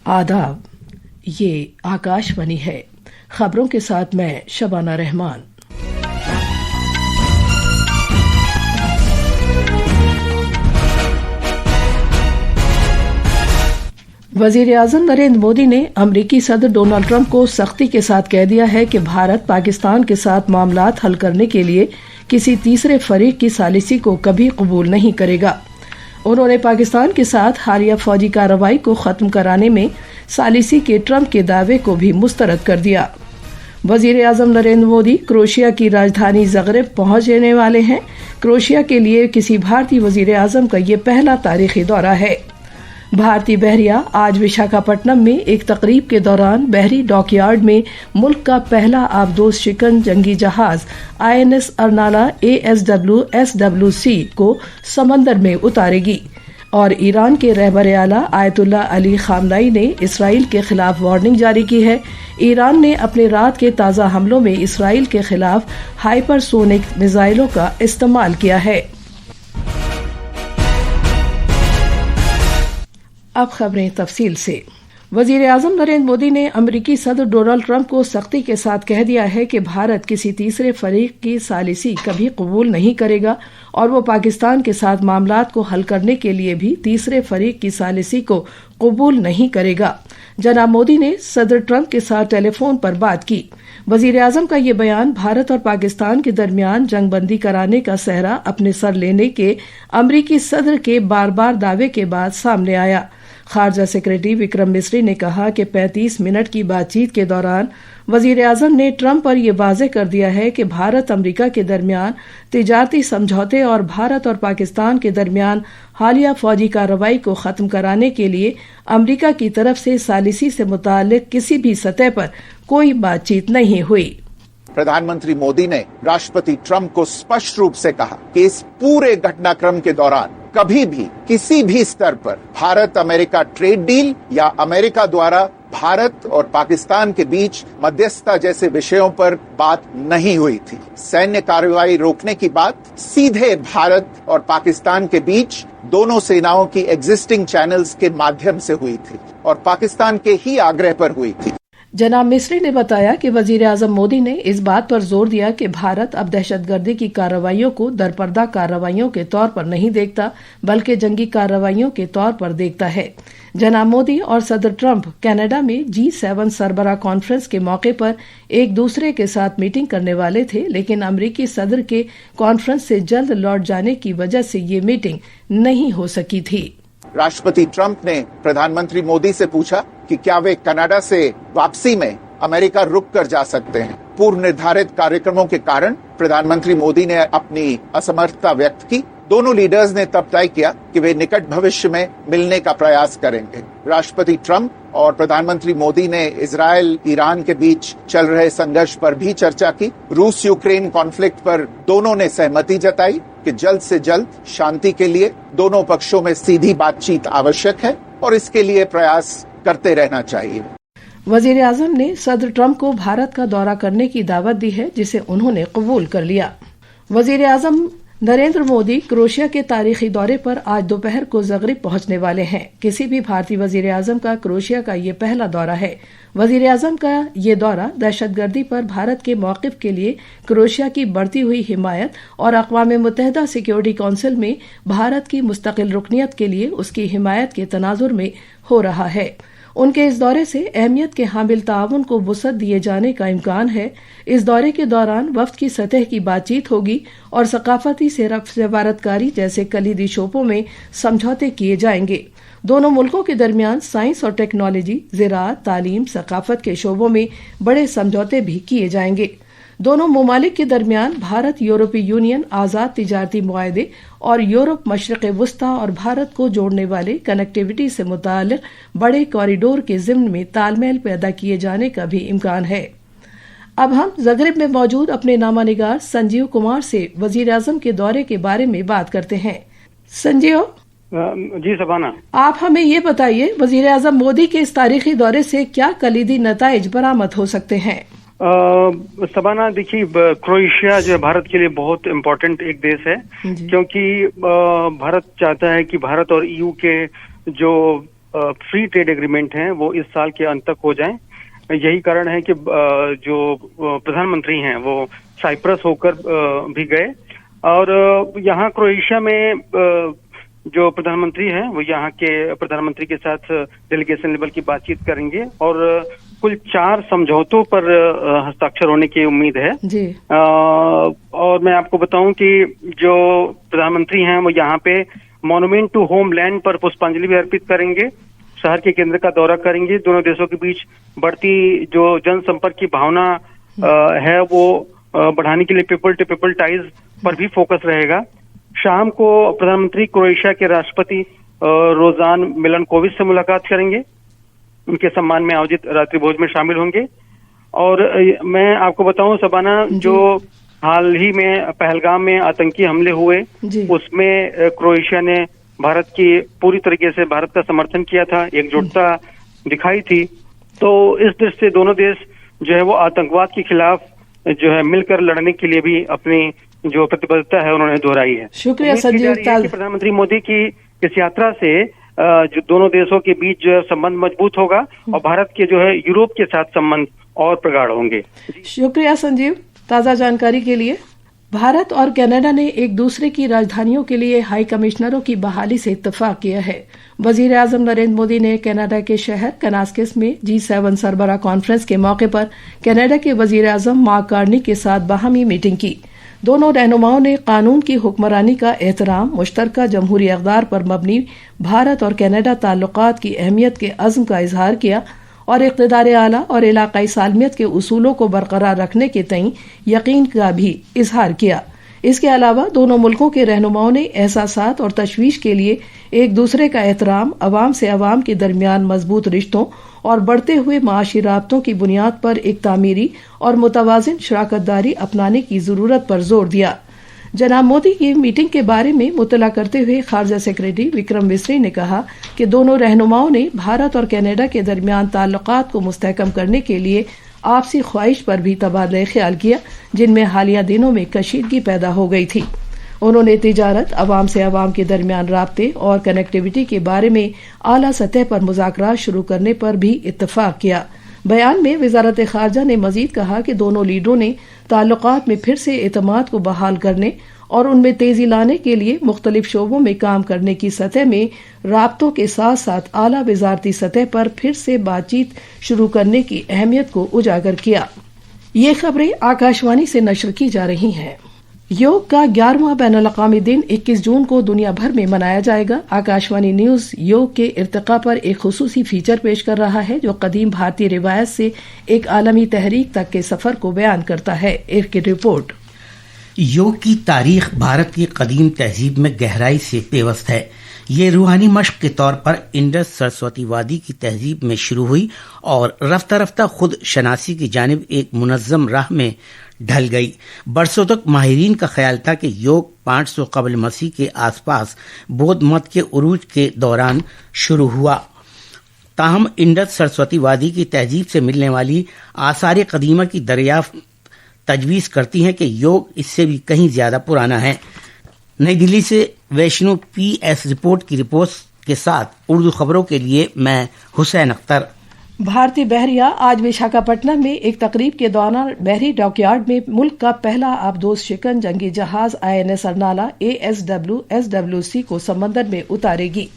आदाब, ये आकाशवाणी है। खबरों के साथ मैं शबाना रहमान। वजीर आजम नरेंद्र मोदी ने अमरीकी सदर डोनाल्ड ट्रंप को सख्ती के साथ कह दिया है कि भारत पाकिस्तान के साथ मामलात हल करने के लिए किसी तीसरे फरीक की सालिसी को कभी कबूल नहीं करेगा। उन्होंने पाकिस्तान के साथ हालिया फौजी कार्रवाई को खत्म कराने में सालिसी के ट्रंप के दावे को भी मुस्तरद कर दिया। वजीर आजम नरेंद्र मोदी क्रोएशिया की राजधानी ज़ग्रेब पहुंचने वाले हैं। क्रोएशिया के लिए किसी भारतीय वजीर आजम का ये पहला तारीखी दौरा है। भारतीय बहरिया आज विशाखापट्टनम में एक तकरीब के दौरान बहरी डॉकयार्ड में मुल्क का पहला आबदोज शिकन जंगी जहाज INS अर्नाला ASW-SWC को समंदर में उतारेगी। और ईरान के रहबर आला आयतुल्ला अली खामनाई ने इसराइल के खिलाफ वार्निंग जारी की है। ईरान ने अपने रात के ताज़ा हमलों में इसराइल के खिलाफ हाइपरसोनिक मिसाइलों का इस्तेमाल किया है। अब खबरें तफसील से। वजीर आजम नरेंद्र मोदी ने अमरीकी सदर डोनाल्ड ट्रंप को सख्ती के साथ कह दिया है कि भारत किसी तीसरे फरीक की सालिसी कभी कबूल नहीं करेगा और वो पाकिस्तान के साथ मामलात को हल करने के लिए भी तीसरे फरीक की सालिसी को कबूल नहीं करेगा। जनाब मोदी ने सदर ट्रंप के साथ टेलीफोन पर बात की। वजीर आजम का ये बयान भारत और पाकिस्तान के दरमियान जंगबंदी कराने का सहरा अपने सर लेने के अमरीकी सदर के बार बार दावे के बाद सामने आया। खारजा सेक्रेटरी विक्रम मिस्री ने कहा कि 35 मिनट की बातचीत के दौरान वजीर आजम ने ट्रंप पर यह वाज़ेह कर दिया है कि भारत अमरीका के दरमियान तिजारती समझौते और भारत और पाकिस्तान के दरमियान हालिया फौजी कार्रवाई को खत्म कराने के लिए अमरीका की तरफ से सालिसी से मुताल्लिक किसी भी सतह पर कोई बातचीत नहीं हुई। प्रधानमंत्री मोदी ने राष्ट्रपति ट्रंप को स्पष्ट रूप से कहा कि इस पूरे घटनाक्रम के दौरान कभी भी किसी भी स्तर पर भारत अमेरिका ट्रेड डील या अमेरिका द्वारा भारत और पाकिस्तान के बीच मध्यस्थता जैसे विषयों पर बात नहीं हुई थी। सैन्य कार्रवाई रोकने की बात सीधे भारत और पाकिस्तान के बीच दोनों सेनाओं की एग्जिस्टिंग चैनल्स के माध्यम से हुई थी और पाकिस्तान के ही आग्रह पर हुई थी। जनाब मिस्री ने बताया कि वजीर आजम मोदी ने इस बात पर जोर दिया कि भारत अब दहशतगर्दी की कार्रवाइयों को दरपर्दा कार्रवाइयों के तौर पर नहीं देखता बल्कि जंगी कार्रवाइयों के तौर पर देखता है। जनाब मोदी और सदर ट्रंप कनाडा में G7 सरबराह कॉन्फ्रेंस के मौके पर एक दूसरे के साथ मीटिंग करने वाले थे, लेकिन अमरीकी सदर के कॉन्फ्रेंस से जल्द लौट जाने की वजह से ये मीटिंग नहीं हो सकी थी। राष्ट्रपति ट्रंप ने प्रधानमंत्री मोदी से पूछा कि क्या वे कनाडा से वापसी में अमेरिका रुक कर जा सकते हैं। पूर्व निर्धारित कार्यक्रमों के कारण प्रधानमंत्री मोदी ने अपनी असमर्थता व्यक्त की। दोनों लीडर्स ने तब तय किया कि वे निकट भविष्य में मिलने का प्रयास करेंगे। राष्ट्रपति ट्रंप और प्रधानमंत्री मोदी ने इजराइल ईरान के बीच चल रहे संघर्ष पर भी चर्चा की। रूस यूक्रेन कॉन्फ्लिक्ट पर दोनों ने सहमति जताई कि जल्द से जल्द शांति के लिए दोनों पक्षों में सीधी बातचीत आवश्यक है और इसके लिए प्रयास करते रहना चाहिए। वजीर आजम ने सदर ट्रंप को भारत का दौरा करने की दावत दी है, जिसे उन्होंने कबूल कर लिया। वजीर आजम नरेंद्र मोदी क्रोएशिया के तारीखी दौरे पर आज दोपहर को ज़ग्रेब पहुंचने वाले हैं। किसी भी भारतीय वजीर आजम का क्रोएशिया का ये पहला दौरा है। वजीर आजम का ये दौरा दहशतगर्दी पर भारत के मौक़िफ़ के लिए क्रोएशिया की बढ़ती हुई हिमायत और अक़वाम मुत्तहिदा सिक्योरिटी काउंसिल में भारत की मुस्तक़िल रुकनियत के लिए उसकी हिमायत के तनाज़ुर में हो रहा है। उनके इस दौरे से अहमियत के हामिल ताउन को वुसअत दिए जाने का इम्कान है। इस दौरे के दौरान वफ्द की सतह की बातचीत होगी और सकाफती सफारतकारी जैसे कलीदी शोबों में समझौते किए जाएंगे। दोनों मुल्कों के दरमियान साइंस और टेक्नोलॉजी, ज़राअत, तालीम, सकाफत के शोबों में बड़े समझौते भी किए जाएंगे। दोनों ममालिक के दरमियान भारत यूरोपीय यूनियन आज़ाद तिजारती मुआहदे और यूरोप मशरिक़ वुस्ता और भारत को जोड़ने वाले कनेक्टिविटी से मुताल्लिक़ बड़े कॉरिडोर के ज़िम्न में तालमेल पैदा किए जाने का भी इम्कान है। अब हम ज़ग्रेब में मौजूद अपने नामानिगार संजीव कुमार से वज़ीर आज़म के दौरे के बारे में बात करते हैं। संजीव जी शबाना, आप हमें ये बताइए, वज़ीर आज़म मोदी के इस तारीखी दौरे से क्या कलीदी नताइज बरामद हो सकते हैं? शबाना, देखिए, क्रोएशिया जो भारत के लिए बहुत इम्पोर्टेंट एक देश है, क्योंकि भारत चाहता है कि भारत और EU के जो फ्री ट्रेड एग्रीमेंट हैं वो इस साल के अंत तक हो जाएं। यही कारण है कि जो प्रधानमंत्री हैं वो साइप्रस होकर भी गए और यहाँ क्रोएशिया में जो प्रधानमंत्री हैं वो यहाँ के प्रधानमंत्री के साथ डेलीगेशन लेवल की बातचीत करेंगे और कुल 4 समझौतों पर हस्ताक्षर होने की उम्मीद है जी। और मैं आपको बताऊं कि जो प्रधानमंत्री हैं वो यहाँ पे मॉन्यूमेंट टू होमलैंड पर पुष्पांजलि भी अर्पित करेंगे, शहर के केंद्र का दौरा करेंगे। दोनों देशों के बीच बढ़ती जो जनसंपर्क की भावना है वो बढ़ाने के लिए पीपल टू पीपल टाइज पर भी फोकस रहेगा। शाम को प्रधानमंत्री क्रोएशिया के राष्ट्रपति रोजान मिलनकोविच से मुलाकात करेंगे, उनके सम्मान में आयोजित रात्रि भोज में शामिल होंगे। और मैं आपको बताऊं शबाना, जो हाल ही में पहलगाम में आतंकी हमले हुए उसमें क्रोएशिया ने भारत की पूरी तरीके से भारत का समर्थन किया था, एकजुटता दिखाई थी। तो इस दृष्टि से दोनों देश जो है वो आतंकवाद के खिलाफ जो है मिलकर लड़ने के लिए भी अपनी जो प्रतिबद्धता है उन्होंने दोहराई है। शुक्रिया संजीव। प्रधानमंत्री मोदी की इस यात्रा से जो दोनों देशों के बीच जो है संबंध मजबूत होगा और भारत के जो है यूरोप के साथ संबंध और प्रगाढ़ होंगे। शुक्रिया संजीव ताज़ा जानकारी के लिए। भारत और कनाडा ने एक दूसरे की राजधानियों के लिए हाई कमिश्नरों की बहाली से इत्तेफाक किया है। वजीर आजम नरेंद्र मोदी ने कनाडा के शहर कनास्किस में G7 सरबराह कॉन्फ्रेंस के मौके पर कनाडा के वजीर आजम मार्क कार्नी के साथ बाहमी मीटिंग की। दोनों रहनुमाओं ने कानून की हुक्मरानी का एहतराम, मुश्तरका जमहूरी इक़दार पर मबनी भारत और कनाडा ताल्लुकात की अहमियत के अज़्म का इजहार किया और इक़्तिदार आला और इलाक़ाई सालमियत के उसूलों को बरकरार रखने के तईं यकीन का भी इजहार किया। इसके अलावा दोनों मुल्कों के रहनुमाओं ने एहसासात और तशवीश के लिए एक दूसरे का एहतराम, अवाम से अवाम के दरमियान मजबूत रिश्तों और बढ़ते हुए माशी राब्तों की बुनियाद पर एक तामीरी और मुतवाज़िन शराकतदारी अपनाने की ज़रूरत पर जोर दिया। जनाब मोदी की मीटिंग के बारे में मुतला करते हुए खारजा सेक्रेटरी विक्रम मिस्री ने कहा कि दोनों रहनुमाओं ने भारत और कनाडा के दरमियान ताल्लुकात को मुस्तहकम करने के लिए आपसी ख्वाहिश पर भी तबादला ख्याल किया, जिनमें हालिया दिनों में कशीदगी पैदा हो गई थी। उन्होंने तिजारत, अवाम से अवाम के दरमियान राब्ते और कनेक्टिविटी के बारे में आला सतह पर मुज़ाकरात शुरू करने पर भी इत्तफाक किया। बयान में वजारत खारजा ने मजीद कहा कि दोनों लीडरों ने ताल्लुकात में फिर से एतमाद को बहाल करने और उनमें तेजी लाने के लिए मुख्तलिफ शोबों में काम करने की सतह में राब्तों के साथ साथ आला वजारती सतह पर फिर से बातचीत शुरू करने की अहमियत को उजागर किया। ये खबरें आकाशवाणी से नशर की जा रही हैं। योग का 11वां बैनुल-अक़वामी दिन 21 जून को दुनिया भर में मनाया जाएगा। आकाशवाणी न्यूज योग के इर्तिका पर एक खुसूसी फीचर पेश कर रहा है जो कदीम भारतीय रिवायत से एक आलमी तहरीक तक के सफर को बयान करता है। एक रिपोर्ट। योग की तारीख भारत की कदीम तहजीब में गहराई से पेवस्त है। ये रूहानी मश्क के तौर पर इंडस सरस्वती वादी की तहजीब में शुरू हुई और रफ्ता रफ्ता खुद शनासी की जानिब एक मुनज़्ज़म राह में ढल गई। बरसों तक माहिरीन का ख्याल था कि योग 500 कबल मसीह के आसपास बौद्ध मत के उरूज के दौरान शुरू हुआ। ताहम इंडस सरस्वती वादी की तहजीब से मिलने वाली आसार कदीमा की दरियाफ्त तजवीज़ करती हैं कि योग इससे भी कहीं ज्यादा पुराना है। नई दिल्ली से वैष्णु PS रिपोर्ट की रिपोर्ट के साथ उर्दू खबरों के लिए मैं हुसैन अख्तर। भारतीय बहरिया आज विशाखापट्टनम में एक तकरीब के दौरान बहरी डॉकयार्ड में मुल्क का पहला आबदोज शिकन जंगी जहाज INS अरनाला ASW SWC को समंदर में उतारेगी।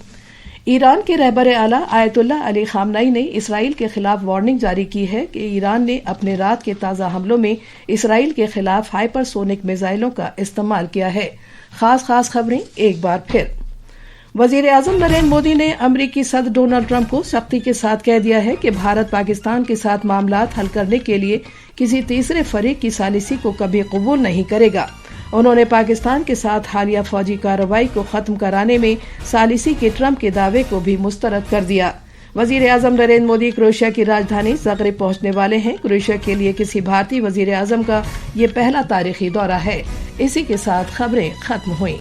ईरान के रहबर आला आयतुल्लाह अली खामनाई ने इसराइल के खिलाफ वार्निंग जारी की है कि ईरान ने अपने रात के ताज़ा हमलों में इसराइल के खिलाफ हाइपरसोनिक मिसाइलों का इस्तेमाल किया है। खास खबरें एक बार फिर। वजीर आजम नरेंद्र मोदी ने अमरीकी सदर डोनाल्ड ट्रंप को सख्ती के साथ कह दिया है कि भारत पाकिस्तान के साथ मामलात हल करने के लिए किसी तीसरे फरीक की सालिसी को कभी कबूल नहीं करेगा। उन्होंने पाकिस्तान के साथ हालिया फौजी कार्रवाई को खत्म कराने में सालिसी के ट्रंप के दावे को भी मुस्तरद कर दिया। वजीर आजम नरेंद्र मोदी क्रोएशिया की राजधानी ज़ाग्रेब पहुंचने वाले हैं। क्रोएशिया के लिए किसी भारतीय वजीर आजम का ये पहला तारीखी दौरा है। इसी के साथ खबरें खत्म हुई।